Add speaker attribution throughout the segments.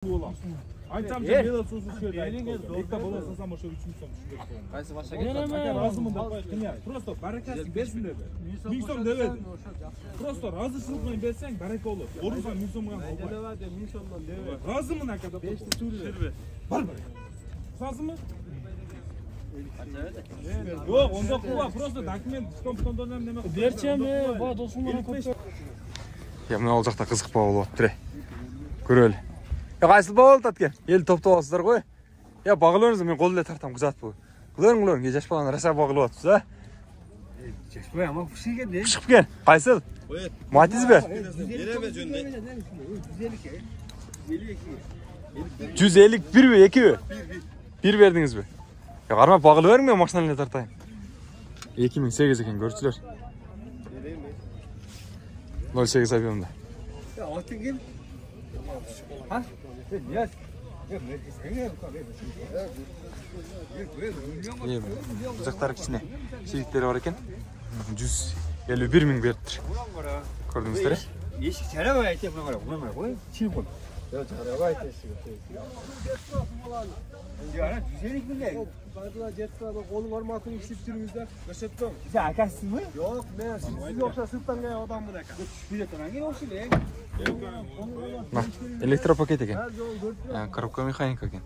Speaker 1: Айтам же бела сосын шөйді айтып. Екті бола сасам ошо 3 сом түшүрөк болом.
Speaker 2: Кайсы башка
Speaker 1: Aka разымын деп коет. Просто баракасын берсин деди. 1000 сом дебеди. Просто разышылыкмен берсең барака болот. Орусаң 1000 сомго албай.
Speaker 2: Делебаде 1000 сомдон дебе.
Speaker 1: Разымын ака деп. 5 түшүрбө. Бар. Сазымы? Yok, onda kuva. Просто документ скомптондон неме.
Speaker 3: Берчеме, ба досумдан көп.
Speaker 4: Я мына ал жакта кызык болуп атты. Көрөлү. Кайсыл болуп атат экен? Эл топтоп алсыздар го. Я багылыңыз, мен кол эле тартам кызат бу. Кыларың, ке жаш баланы раса багылып атсыз, а?
Speaker 2: Жашпай ама фишиге де.
Speaker 4: Чыгып кен. Кайсыл? Матизбе?
Speaker 2: Береме жөнде.
Speaker 4: 151 бе, 2 бе? 1 бердиңизби? Ya karma bağlı vermiyor maksimum tartayım. 2008 ekan görçüler. 08 yapıyorum da.
Speaker 2: Ya altın gel. Ha? Yes.
Speaker 4: Uzaklar içine şehitleri var eken 151 bin verdir. Gördünüzler.
Speaker 2: Yeşil çare var aytep bana buna koy. Çin koy. Ya çare var aytep. Ya 150 bin ne?
Speaker 3: Badla jetpada qo'ling ormatini ishlab turibsizlar. Ko'rsatdim.
Speaker 2: Sen akasizmi?
Speaker 3: Yo'q, men siz o'xsha sirtdan kelgan odamman aka.
Speaker 2: Biletlarga o'xshaydi.
Speaker 4: Na, elektropaket ekan. Коробка mexanika ekan.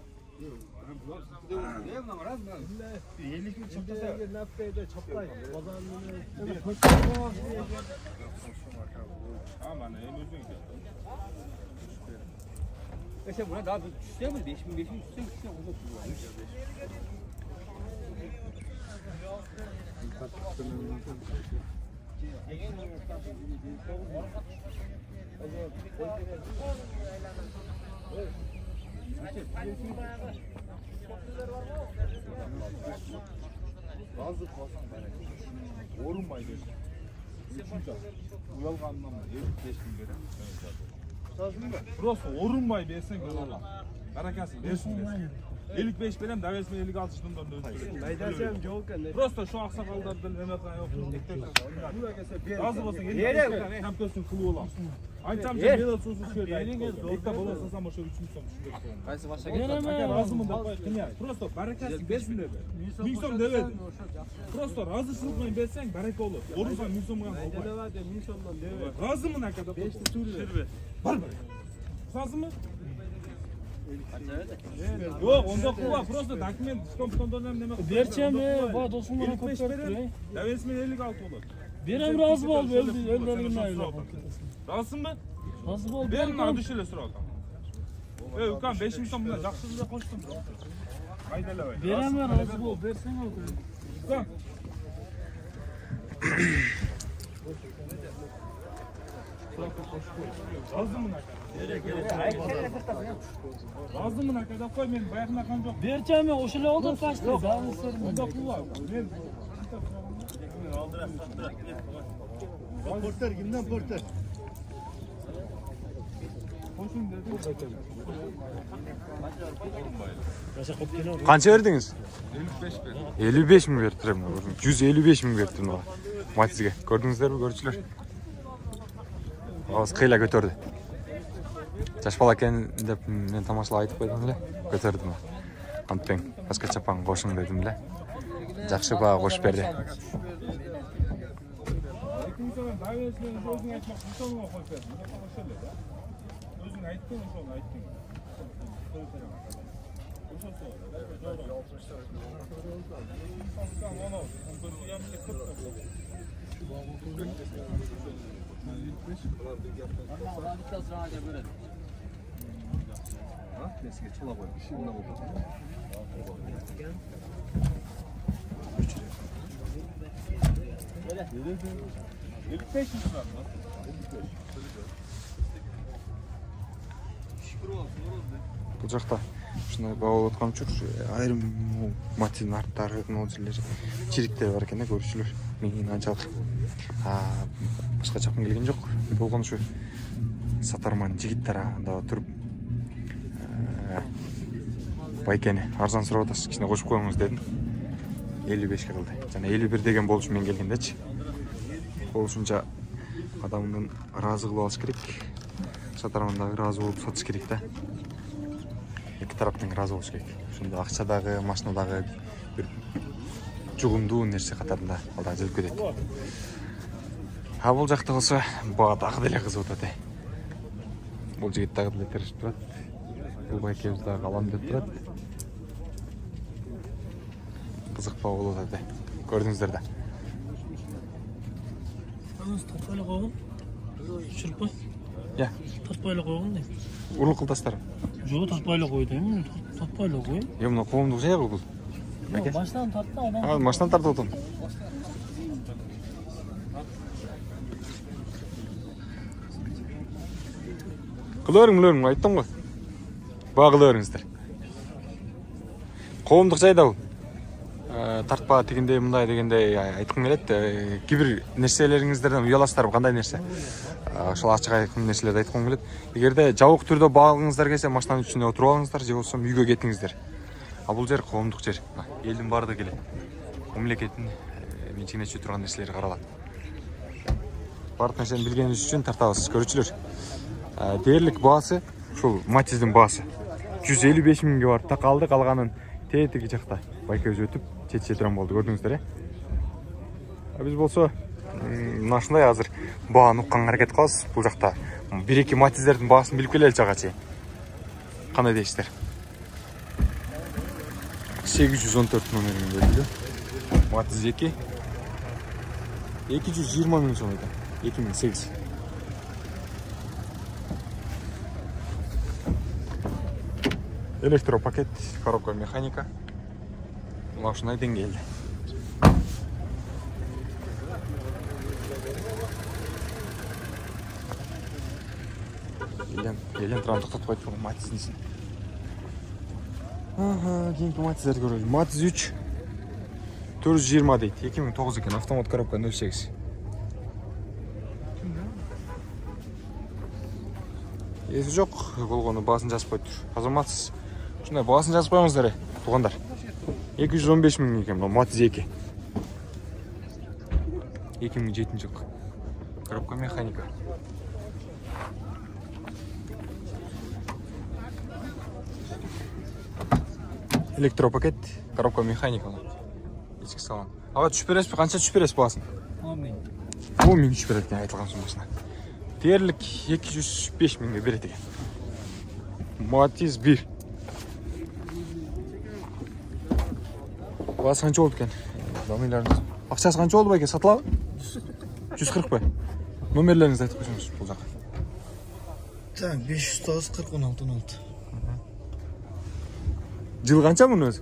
Speaker 2: 50 bin çıktı.
Speaker 3: Napkayda chopay. Bozorni.
Speaker 1: Aman, en özün ki.
Speaker 2: Mesela buna daha düşse mi? 5000 düşse o da tutuyor.
Speaker 1: Razı kalsın bana. Orunmaydı. Üçüncü. Uyalganından mı? 55 bin verir. Просто орунбай берсең болот. Баракасын берсин. 55 берем, давесин 56 томдон өтүрөт.
Speaker 3: Айдасам жок экен.
Speaker 1: Просто şu аксакалдардын неме кылып, разы болсоң 55 кампөсүн кылып алам. Айтам же бела сосын шөйдү айтып. Экте бола сасам ошо 3 сом түшүрөт болом.
Speaker 2: Кайсы башка
Speaker 1: Aka разымын деп коет. Просто баракасын берсин деди. 1000 сом дебеди. Просто разышылыкмен берсең барака болот. Орусаң 1000 сомго албай.
Speaker 3: Делебаде 1000 сомдон дебе.
Speaker 1: Разымын ака деп. 5 түшүрбө. Бар. Сазымы? Yok, onda kuva. Просто документ скомптондон неме.
Speaker 3: Берчеме, ба досумдан көп.
Speaker 1: Давесин 56 болот.
Speaker 3: Берем разы бол, элдерин айла.
Speaker 1: Разысыңбы?
Speaker 3: Разы бол.
Speaker 1: Берин адыш эле сурап атам. Укам 5000 сом мына жакшы эле коштум. Кайда эле бай.
Speaker 3: Берем разы бол, берсең ал.
Speaker 1: Укам. Разымын ака. Разымын ака деп кой, мен баягына кан жок.
Speaker 3: Берчеме ошо эле олдон ташты.
Speaker 1: Onda kuva. Men
Speaker 2: Porter kimden porter?
Speaker 1: koşun dedim.
Speaker 4: Qancha verdingiz?
Speaker 1: 55 ver.
Speaker 4: 55 bin verdim. 155 bin verdim bana. Matizga. Gördünüzlermi görçüler? Ağız kıyla götürdü. Жаш бала экен деп мен тамашалап айтып койдум эле. Көтөрдүм. Антпен башка чапан кошуң дедим эле. Жакшы баа кошуп берди.
Speaker 1: Kimsenin davetini özün açmak bir sorun koyup verdim. Özün ayttın, ошону ayttın.
Speaker 2: Nesiga çala koy. Bir şey buna bak.
Speaker 1: Böyle. 55 mi var lan? 55.
Speaker 4: Бул жакта ушундай баа болуп аткан учур айрым матин арттары могу жерлер чириктер бар экен да көрүүчүлөр. Мен анчалык башка жакын келген жок. Болгон ушу сатарман жигиттер анда туруп байкени арзан сурап атасыз, кичине кошуп коюңуз дедим. 55 кылды. Жана 51 деген болушу мен келгендечи. Болушунча адамдын ыраазы кылып алыш керек. Сатарман дагы ыраазы болуп сатыш керек да. эки тараптың ыраазы болуш керек. Ошондо акчадагы, машинадагы бир жугумдуу нерсе катарында ал дагы жүрүп кетет. А бул жакта болсо баа дагы деле кызып атат. Бул жигит дагы деле тырышып турат. Бул байкебиз дагы калам деп турат. Кызык баа болуп атат. Көрдүңүздөр да.
Speaker 5: Тартпай эле койгон. Чырпай.
Speaker 4: Я.
Speaker 5: Тартпай эле койгон дейм.
Speaker 4: Урук кылдастар.
Speaker 5: Жок, тартпай эле кой дейм. Тартпай эле кой.
Speaker 4: Мына коомдук жай бул.
Speaker 5: Машинадан тартты адам.
Speaker 4: Машинадан тартып отурум. Кыла бериң, айттым го. Баа кыла бериңиздер. Коомдук жайда бул. Тартпа тигиндей, мындай дегендей айткым келет. Кээ бир нерселериңиздерден уяласыздар, кандай нерсе? Ошол ачык айткан нерселерди айткым келет. Эгерде жабык түрдө баагыңыздар келсе, машинанын ичинде отуруп алыңыздар, же болбосо үйгө кетиңиздер. А бул жер коомдук жер. Элдин баардыгы келет. Мамлекеттин менчигинече турган нерселери каралат. Баардык нерсени билгениңиз үчүн тартабыз, көрүүчүлөр. Дээрлик баасы ушул Матиздин баасы 155 миңге бар. Так алды, калганын тетиги жакта байкебиз өтүп чече турган болду, көрдүңүздөр. Биз болсо мына ушундай азыр бааны укканга аракет кылабыз. Бул жакта 1-2 Матиздердин баасын билип келели жагачы. Кандай дейсиздер? 814 номерин берилди. Матиз 2 220 миң сом экен. 2008. Электропакет, коробка механика. Ушундай деңгээлде. Елен туран токтотуп коюп турган Матиздин. Кийинки Матиздерди көрөлү. Матиз 3 420 дейт. 2009 экен. Автомат коробка 08. Эси жок, болгону баасын жазып коюптур. Азаматсыз. Ушундай баасын жазып коюңуздар, туугандар. 215 миң экен бул Матиз 2. 2007 жыл. Коробка механика. Электропакет, коробка механика. Ички салон. Ага түшүп бересизби? Канча түшүп бересиз баасын?
Speaker 5: 10 миң.
Speaker 4: 10 миң түшүп берет экен айтылган суммасына. Дээрлик 205 миңге берет экен. Матиз 1. Баасы канча болду экен? Номерлериңиз. Акчасы канча болду байке, сатылабы? 140 бай. Номерлериңизди айтып койсоңуз бул жака.
Speaker 5: Так, 509 40 16.
Speaker 4: Жыл канча мунун өзү?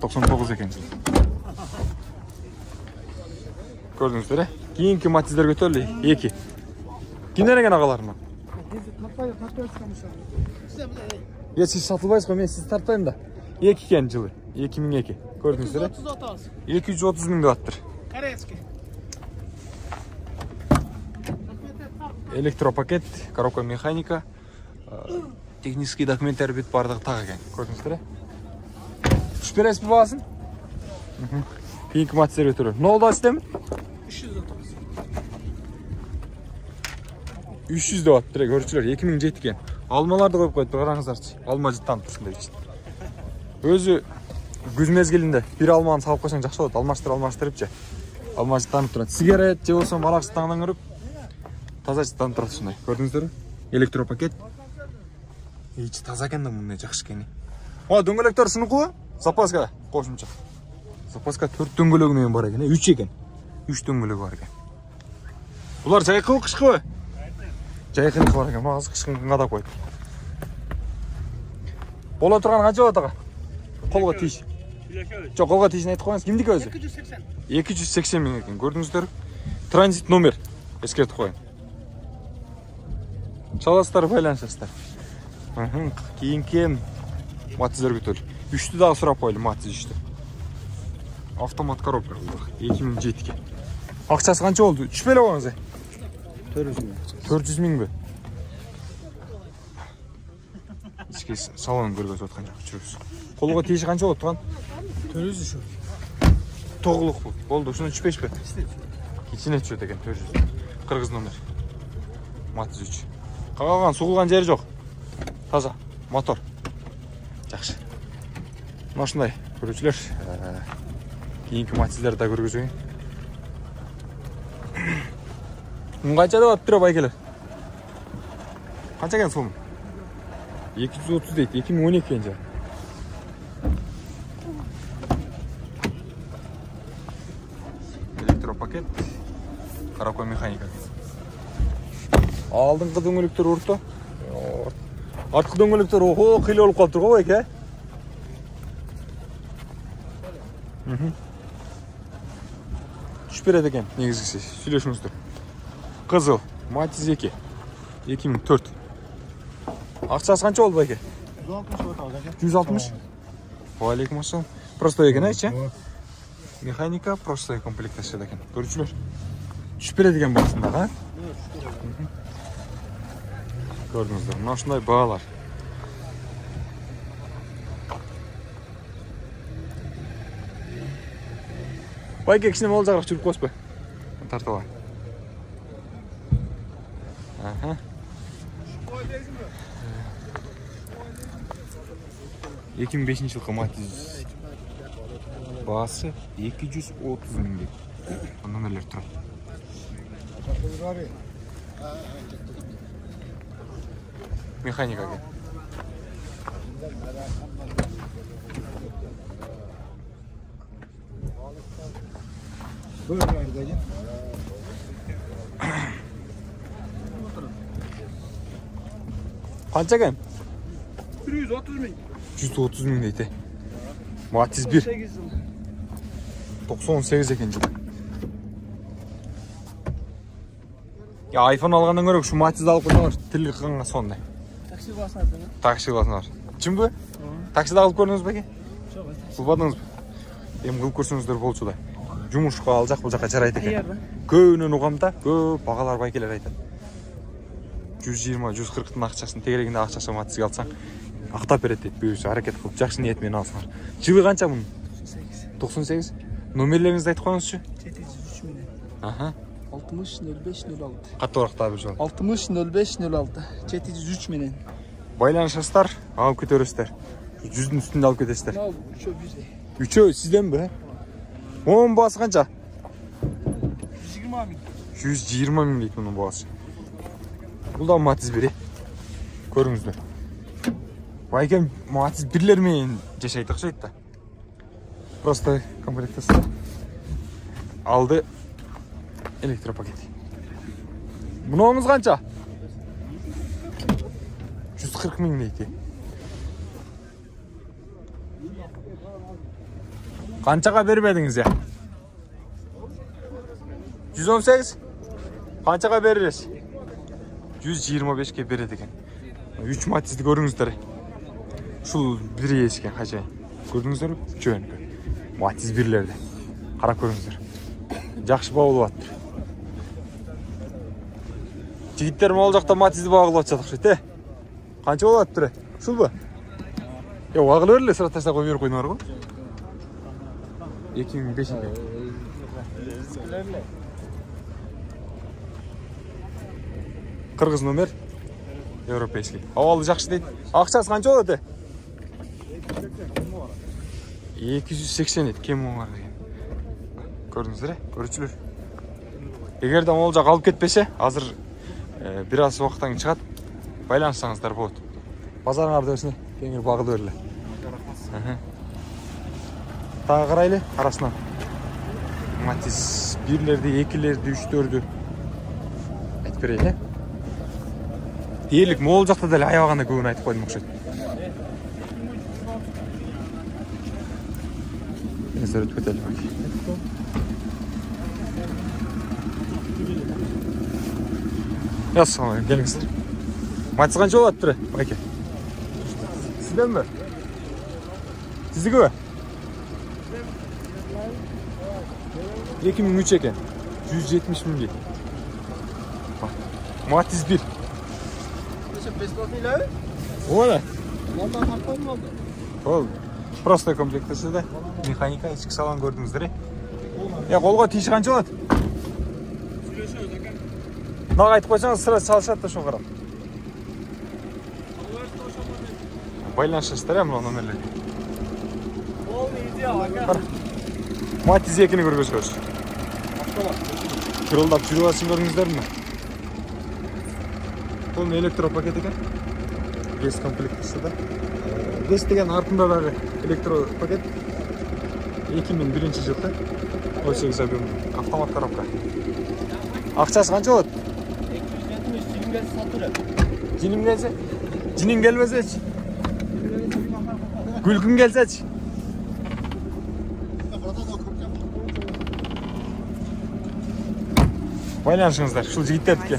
Speaker 4: 99 экен жыл. Көрдүңүздөр, кийинки Матиздерге өтөлү 2. Кинер экен агаларым? Сиз сатылбайсыз го, мен сизди тартпайм да. 2 экен жылы. 2002. Көрдүңүздөр? 230 миң деп аттыр. Электропакет, коробка механика, технический документтер бүт бардыгы так экен. Көрдүңүздөр? Түшүп бересизби баасын? Кийинки Матиздерге өтөлү. Нолда система? 300 деп аттыр, көрүүчүлөр. 2007 экен. Алмаларды коюп коет, бир караңыздарчы. Алма жыттанып турушундай ичинде. Өзү күз мезгилинде бир алманы салып койсоң жакшы болот. Алмаштырыпчы. Алма жыттанып турат. Сигарет же болсо арак жыттагандан көрүп таза жыттанып турат ушундай. Көрдүңүздөрбү? Электропакет. Ичи таза экен да, мындай жакшы экен. Дөңгөлөктөр сыныкыбы? Запаска кошумча. Запаска 4 дөңгөлөгү менен бар экен, 3 экен. 3 дөңгөлөгү бар экен. Булар жайкыбы, кышкыбы? Жайкынык бар экен, азыр кышкынга да койду. Боло турган канча болот ага? Колго тийиш. Жок, колго тийишин айтып коюңуз. Кимдики өзү? 280. 280 миң экен. Көрдүңүздөр? Транзит номер. Эскертип коюн. Чаласыздар, байланышасыздар. Кийинки Матиздерге өтөлү. 3тү дагы сурап коелу, Матиз 3тү. Автомат коробка 2007. Акчасы канча болду? Түшпөй эле коюңуз. 400 миңби? Ички салонун көргөзүп аткан жок, жүрүбүз. Колго тийиши канча болот турган?
Speaker 5: 400 ушу.
Speaker 4: Тоголук бул. Болду, ушуну түшпөйсүзбү? Кичине түшөт экен 400. Кыргыз номер. Матиз 3. Калган сугулган жери жок. Таза мотор. Жакшы. Мына ушундай көрүүчүлөр. Кийинки матчтарды да көргөзөйүн. Канча деп атып байкелер? Канча экен сом? 230 дейт, 2012 экен жа. Электропакет, каракой механика. Алдыңкы дөңгөлөктөр орто. Арткы дөңгөлөктөр ого кыйлы болуп калып турго байке. Түшүп берет экен негизгиси. Сүйлөшүңүздөр. Кызыл, Matiz 2. 2004. Акчасы канча болду байке? 160. Валейкум ассалам. Простой экен айчы. Механика простой комплектация экен. Көрүүчүлөр. Түшүп берет экен баасындагы. Көрдүңүздөр. Мына ушундай баалар. Байке кичине мол жагыраак жүрүп койсуңбу? Тартып алайын. Aha. 2005 жылкы Matiz баасы 230 000. Номерлер турат. Механика экен. Канча экен?
Speaker 3: 130 000.
Speaker 4: 130 000 дейт. Matiz 1. 98 экен жылы. Ya iPhone alгандан көрө ушу Matiz алып койсоңор тилик кылганга сондай.
Speaker 5: Такси басасың.
Speaker 4: Такси басыңар. Чынбы? Таксида алып көрдүңүз беке?
Speaker 5: Жок.
Speaker 4: Кылбадыңызбы? Эми кылып көрсөңүздөр болчу да. Жумушка ал жак бул жака жарайт экен.
Speaker 5: Каерда?
Speaker 4: Көбүнөн угам да, көп багалар байкелер айтат. 120-140 акчасын тегерегинде акчасы Matizге алсаң, актап берет дейт. Бүйүрсө аракет кылып жакшы ниет менен алсаңар. Жылы канча мунун? 98. Номерлериңизди айтып коюңузчу.
Speaker 5: 703 менен.
Speaker 4: Аха.
Speaker 5: 60 05 06.
Speaker 4: Каттыраак да бир жолу.
Speaker 5: 60 05 06. 703 менен.
Speaker 4: Байланышасыздар, алып кете бересиздер. 100'ün üstünde alıp ketesizler.
Speaker 5: Мынау 3 100.
Speaker 4: 3'ü sizden mi? Onun bağısı kança?
Speaker 5: 120 000.
Speaker 4: 120 000 deyip bunun bağısı. Bu da Matiz 1'i. Görünüzdür. Bayken Matiz 1'ler mi yaşaydık şeydi da. Просто комплектası aldı elektropaketi. Bunun kança? 140 000 deydi. Kançaga vermediniz ya? 118. Kançaga veririz. 125'e veredik. 3 Matiz'di görünüzdür. Şu biri eşken hacı. Gördünüzdür mü? Çöğün. Matiz birlerde. Kara görünüzdür. Жақсы bağlı attır. Жигиттерим ол жақта Матизді бағылып жатсақ шете. Қанша болады түрі? Шул ба? Ya бағылы өрле сыра ташта қой беріп қойдыңар ғой. 2005'inde. Kırgız номер. Европейский. Havalı жақсы дейді. Ақшасы қанша болады? 280 еді. Кем оңар деген. Көрдіңіздер, көрушілер. Егер де ол жақ алып кетпесе, азыр біраз уақыттан шығады. Байланышсаңыздар болады. Базарыңарды өсіне кеңір бағылы өрлі. Тағы қарайлы арасынан. Матиз 1'лерді, 2'лерді, 3'лерді. Айтып берейлі. Дерлік мол жақта дәл аяғанда көбін айтып қойдым ұқшайды. Еңіздер өтіп өтелі бәке. Ассалам, келіңіздер. Матиз қанша болады түрі, бәке? Сізден бі? Сіздігі бі? 2003 екен. 170 000 дейді. Матиз 1.
Speaker 5: Бесплатный ләу?
Speaker 4: Ола.
Speaker 5: Ondan harpan mı oldu?
Speaker 4: Ол простой комплектасы да. Механика, ішкі салон көрдіңіздер. Я қолға тиіші қанша болады?
Speaker 3: 100 000
Speaker 4: Наға айтып қойсаңыз сыра салышады да шоқарам. байланышасыздар ә мына номерлерге. Matiz 2-ni көргөзгөз. Кырылдап жүрүп атсын көрүңүздөрмү? Бул электропакет экен. Газ комплектisi да. Газ деген артында дагы электропакет. 2001-жылы 18 объем автомат коробка. Акчасы канча болот? 270 жиним келсе. Жиним келбесечи? Күлкүн келсечи? Байланышыңыздар, шул жигиттердики.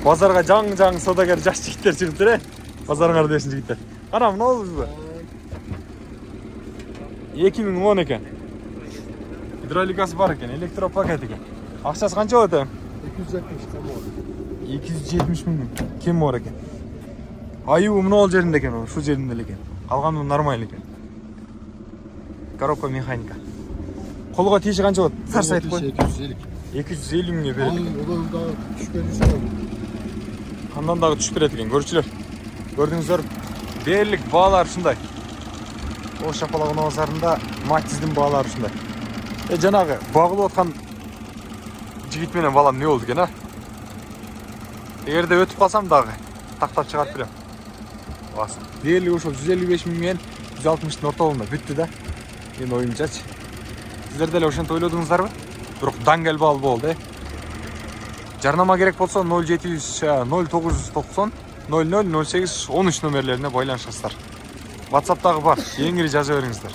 Speaker 4: Базарга жаң содагер жаш жигиттер чыгыптыр э. Базарга ардешин жигиттер. Кара, мынабызбы? 2010 экен. Гидравликасы бар экен, электропакет экен. Акчасы канча болот эм? 270 миң. Кем бар экен. Айыбы мынол жеринде экен, ушул жеринде эле экен. Калганы нормаль экен. Коробка механика. Колго тиеши канча болот? Сарс айтып кой. 250 миңге берет.
Speaker 3: Одан да түшкөн үчүн.
Speaker 4: Андан дагы түшүп берет экен, көрчүлөр. Көрдүңүздөр, берлик баалар ушундай. Ош Шапалагын базарында Матиздин баалары ушундай. Жанагы багылып аткан жигит менен балам не болду экен, а? Эгерде өтүп калсам дагы тактап чыгарып берем. Басын. Дээрлик ошол 155 миң менен 160-тын ортолугунда бүттү да. Мен оюмчачы. Сиздер деле ошентип ойлодуңуздарбы? Бирок даңгел баал болду, э. Жарнама керек болсо 0990 0008 13 номерлерине байланышасыздар. WhatsApp'тагы бар. Эң ири жаза бериңиздер.